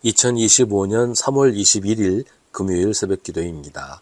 2025년 3월 21일 금요일 새벽 기도입니다.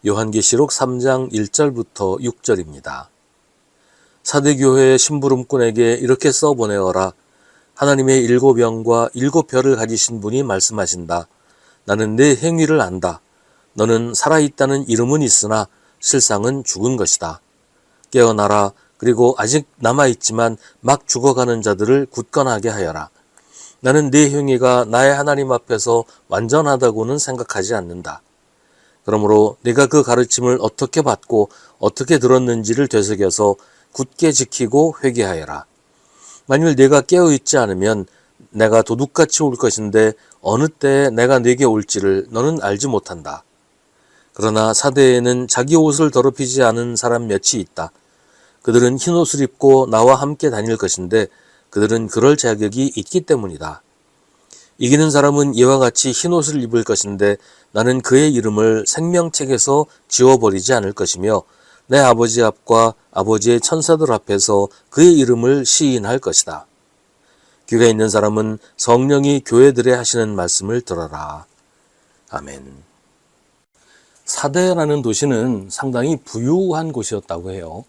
요한계시록 3장 1절부터 6절입니다. 사대교회의 심부름꾼에게 이렇게 써보내어라. 하나님의 7영과 7별을 가지신 분이 말씀하신다. 나는 네 행위를 안다. 너는 살아있다는 이름은 있으나 실상은 죽은 것이다. 깨어나라. 그리고 아직 남아있지만 막 죽어가는 자들을 굳건하게 하여라. 나는 네 행위가 나의 하나님 앞에서 완전하다고는 생각하지 않는다. 그러므로 네가 그 가르침을 어떻게 받고 어떻게 들었는지를 되새겨서 굳게 지키고 회개하여라. 만일 네가 깨어있지 않으면 내가 도둑같이 올 것인데 어느 때에 내가 네게 올지를 너는 알지 못한다. 그러나 사대에는 자기 옷을 더럽히지 않은 사람 몇이 있다. 그들은 흰옷을 입고 나와 함께 다닐 것인데 그들은 그럴 자격이 있기 때문이다. 이기는 사람은 이와 같이 흰옷을 입을 것인데 나는 그의 이름을 생명책에서 지워버리지 않을 것이며 내 아버지 앞과 아버지의 천사들 앞에서 그의 이름을 시인할 것이다. 귀가 있는 사람은 성령이 교회들에 하시는 말씀을 들어라. 아멘. 사대라는 도시는 상당히 부유한 곳이었다고 해요.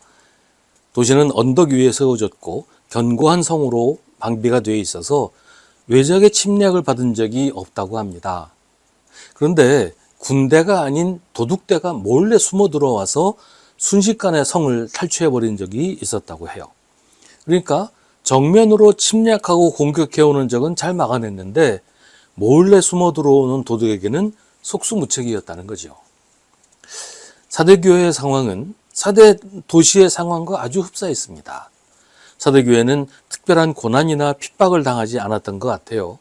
도시는 언덕 위에 세워졌고 견고한 성으로 방비가 되어 있어서 외적의 침략을 받은 적이 없다고 합니다. 그런데 군대가 아닌 도둑대가 몰래 숨어 들어와서 순식간에 성을 탈취해버린 적이 있었다고 해요. 그러니까 정면으로 침략하고 공격해오는 적은 잘 막아냈는데 몰래 숨어 들어오는 도둑에게는 속수무책이었다는 거죠. 사대교회의 상황은 사대 도시의 상황과 아주 흡사했습니다. 사대교회는 특별한 고난이나 핍박을 당하지 않았던 것 같아요.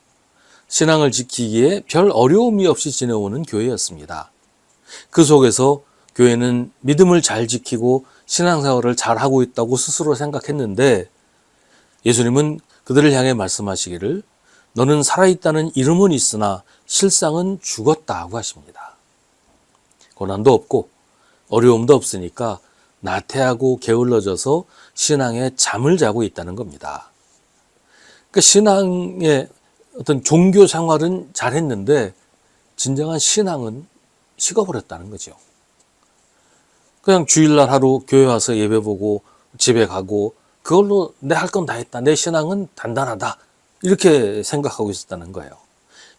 신앙을 지키기에 별 어려움이 없이 지내오는 교회였습니다. 그 속에서 교회는 믿음을 잘 지키고 신앙생활을 잘하고 있다고 스스로 생각했는데 예수님은 그들을 향해 말씀하시기를 너는 살아있다는 이름은 있으나 실상은 죽었다고 하십니다. 고난도 없고 어려움도 없으니까 나태하고 게을러져서 신앙에 잠을 자고 있다는 겁니다. 그러니까 신앙의 어떤 종교 생활은 잘했는데 진정한 신앙은 식어버렸다는 거죠. 그냥 주일날 하루 교회 와서 예배 보고 집에 가고 그걸로 내 할 건 다 했다. 내 신앙은 단단하다. 이렇게 생각하고 있었다는 거예요.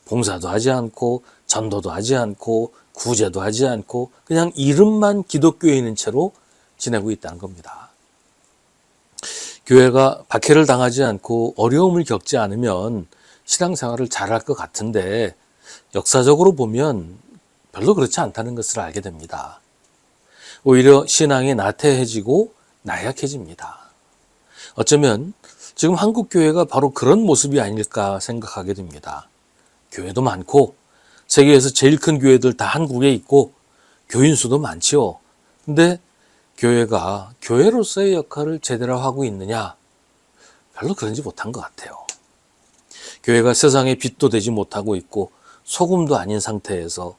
봉사도 하지 않고 전도도 하지 않고 구제도 하지 않고 그냥 이름만 기독교인인 채로 지내고 있다는 겁니다. 교회가 박해를 당하지 않고 어려움을 겪지 않으면 신앙생활을 잘할 것 같은데 역사적으로 보면 별로 그렇지 않다는 것을 알게 됩니다. 오히려 신앙이 나태해지고 나약해집니다. 어쩌면 지금 한국 교회가 바로 그런 모습이 아닐까 생각하게 됩니다. 교회도 많고 세계에서 제일 큰 교회들 다 한국에 있고 교인 수도 많지요. 근데 교회가 교회로서의 역할을 제대로 하고 있느냐? 별로 그런지 못한 것 같아요. 교회가 세상의 빛도 되지 못하고 있고 소금도 아닌 상태에서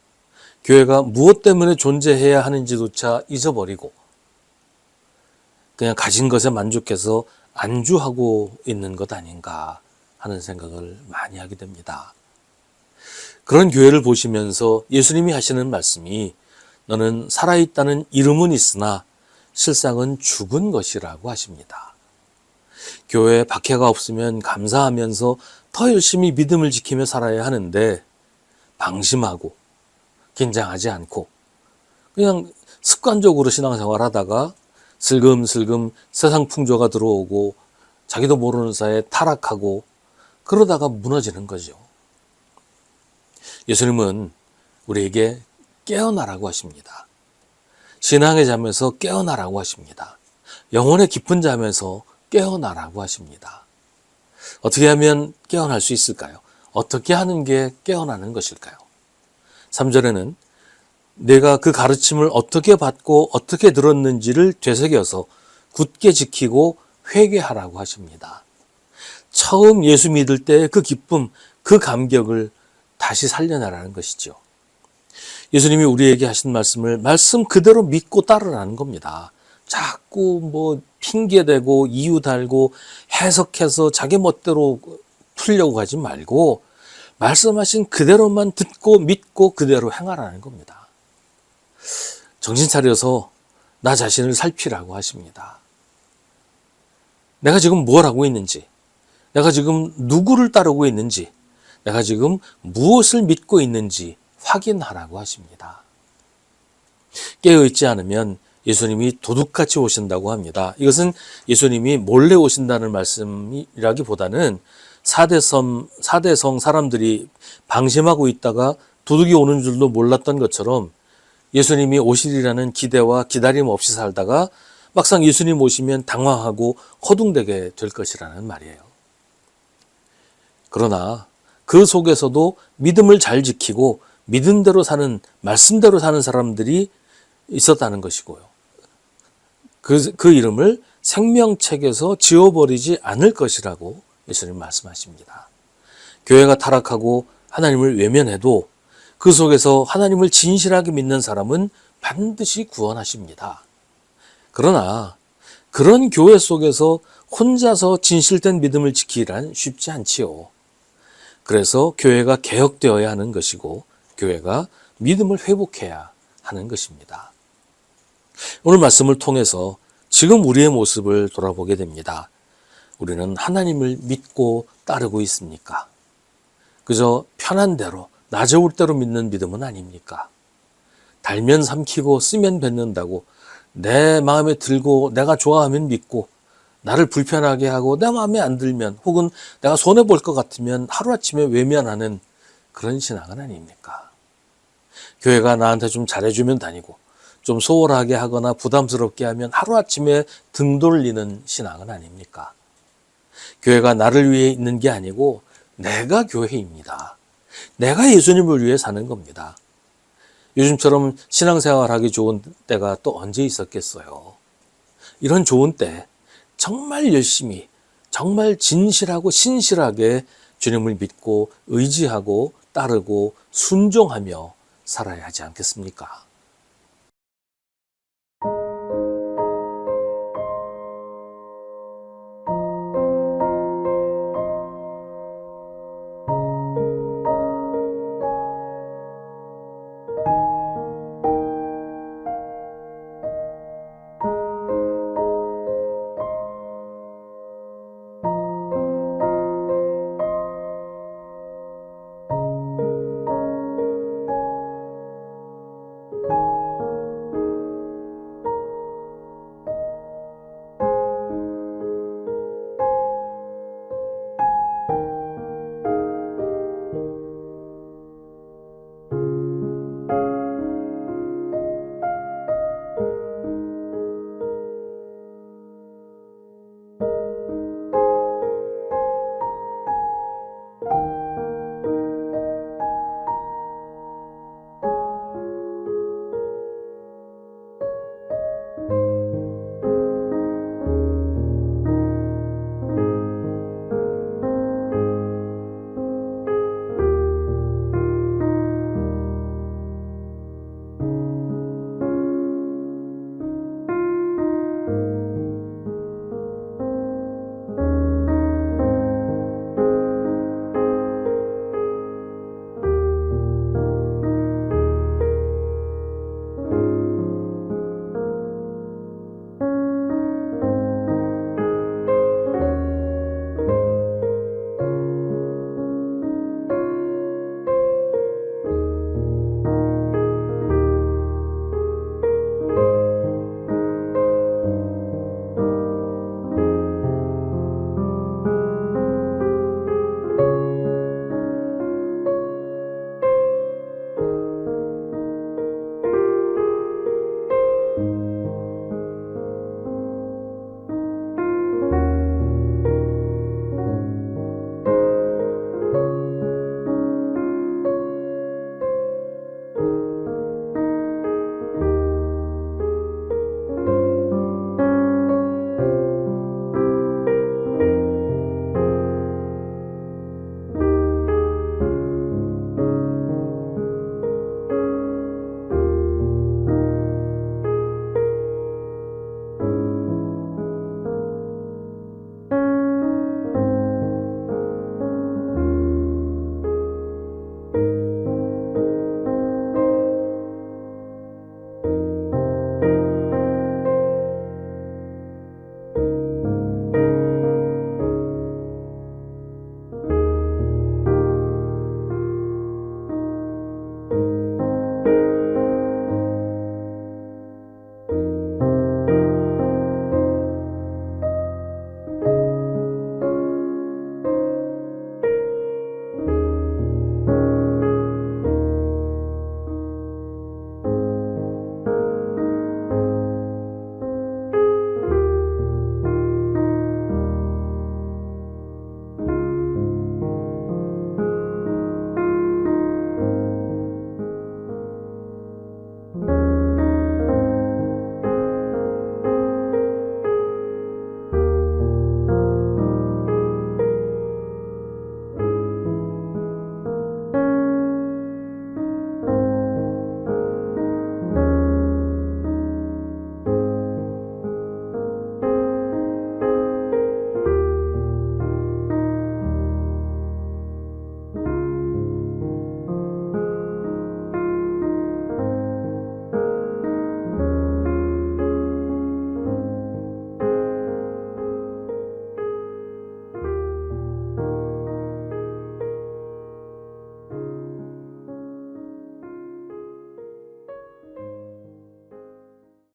교회가 무엇 때문에 존재해야 하는지조차 잊어버리고 그냥 가진 것에 만족해서 안주하고 있는 것 아닌가 하는 생각을 많이 하게 됩니다. 그런 교회를 보시면서 예수님이 하시는 말씀이 너는 살아있다는 이름은 있으나 실상은 죽은 것이라고 하십니다. 교회에 박해가 없으면 감사하면서 더 열심히 믿음을 지키며 살아야 하는데 방심하고 긴장하지 않고 그냥 습관적으로 신앙생활 하다가 슬금슬금 세상 풍조가 들어오고 자기도 모르는 사이에 타락하고 그러다가 무너지는 거죠. 예수님은 우리에게 깨어나라고 하십니다. 신앙의 잠에서 깨어나라고 하십니다. 영혼의 깊은 잠에서 깨어나라고 하십니다. 어떻게 하면 깨어날 수 있을까요? 어떻게 하는 게 깨어나는 것일까요? 3절에는 내가 그 가르침을 어떻게 받고 어떻게 들었는지를 되새겨서 굳게 지키고 회개하라고 하십니다. 처음 예수 믿을 때의 그 기쁨, 그 감격을 다시 살려내라는 것이죠. 예수님이 우리에게 하신 말씀을 말씀 그대로 믿고 따르라는 겁니다. 자꾸 핑계대고 이유 달고 해석해서 자기 멋대로 풀려고 하지 말고 말씀하신 그대로만 듣고 믿고 그대로 행하라는 겁니다. 정신 차려서 나 자신을 살피라고 하십니다. 내가 지금 뭘 하고 있는지, 내가 지금 누구를 따르고 있는지, 내가 지금 무엇을 믿고 있는지 확인하라고 하십니다. 깨어있지 않으면 예수님이 도둑같이 오신다고 합니다. 이것은 예수님이 몰래 오신다는 말씀이라기보다는 사대성 사람들이 방심하고 있다가 도둑이 오는 줄도 몰랐던 것처럼 예수님이 오시리라는 기대와 기다림 없이 살다가 막상 예수님 오시면 당황하고 허둥대게 될 것이라는 말이에요. 그러나 그 속에서도 믿음을 잘 지키고 믿음대로 사는, 말씀대로 사는 사람들이 있었다는 것이고요. 그 이름을 생명책에서 지워버리지 않을 것이라고 예수님 말씀하십니다. 교회가 타락하고 하나님을 외면해도 그 속에서 하나님을 진실하게 믿는 사람은 반드시 구원하십니다. 그러나 그런 교회 속에서 혼자서 진실된 믿음을 지키란 쉽지 않지요. 그래서 교회가 개혁되어야 하는 것이고 교회가 믿음을 회복해야 하는 것입니다. 오늘 말씀을 통해서 지금 우리의 모습을 돌아보게 됩니다. 우리는 하나님을 믿고 따르고 있습니까? 그저 편한 대로, 나 좋을 대로 믿는 믿음은 아닙니까? 달면 삼키고 쓰면 뱉는다고 내 마음에 들고 내가 좋아하면 믿고 나를 불편하게 하고 내 마음에 안 들면 혹은 내가 손해볼 것 같으면 하루아침에 외면하는 그런 신앙은 아닙니까? 교회가 나한테 좀 잘해주면 다니고 좀 소홀하게 하거나 부담스럽게 하면 하루아침에 등 돌리는 신앙은 아닙니까? 교회가 나를 위해 있는 게 아니고 내가 교회입니다. 내가 예수님을 위해 사는 겁니다. 요즘처럼 신앙생활하기 좋은 때가 또 언제 있었겠어요? 이런 좋은 때 정말 열심히, 정말 진실하고 신실하게 주님을 믿고 의지하고 따르고 순종하며 살아야 하지 않겠습니까?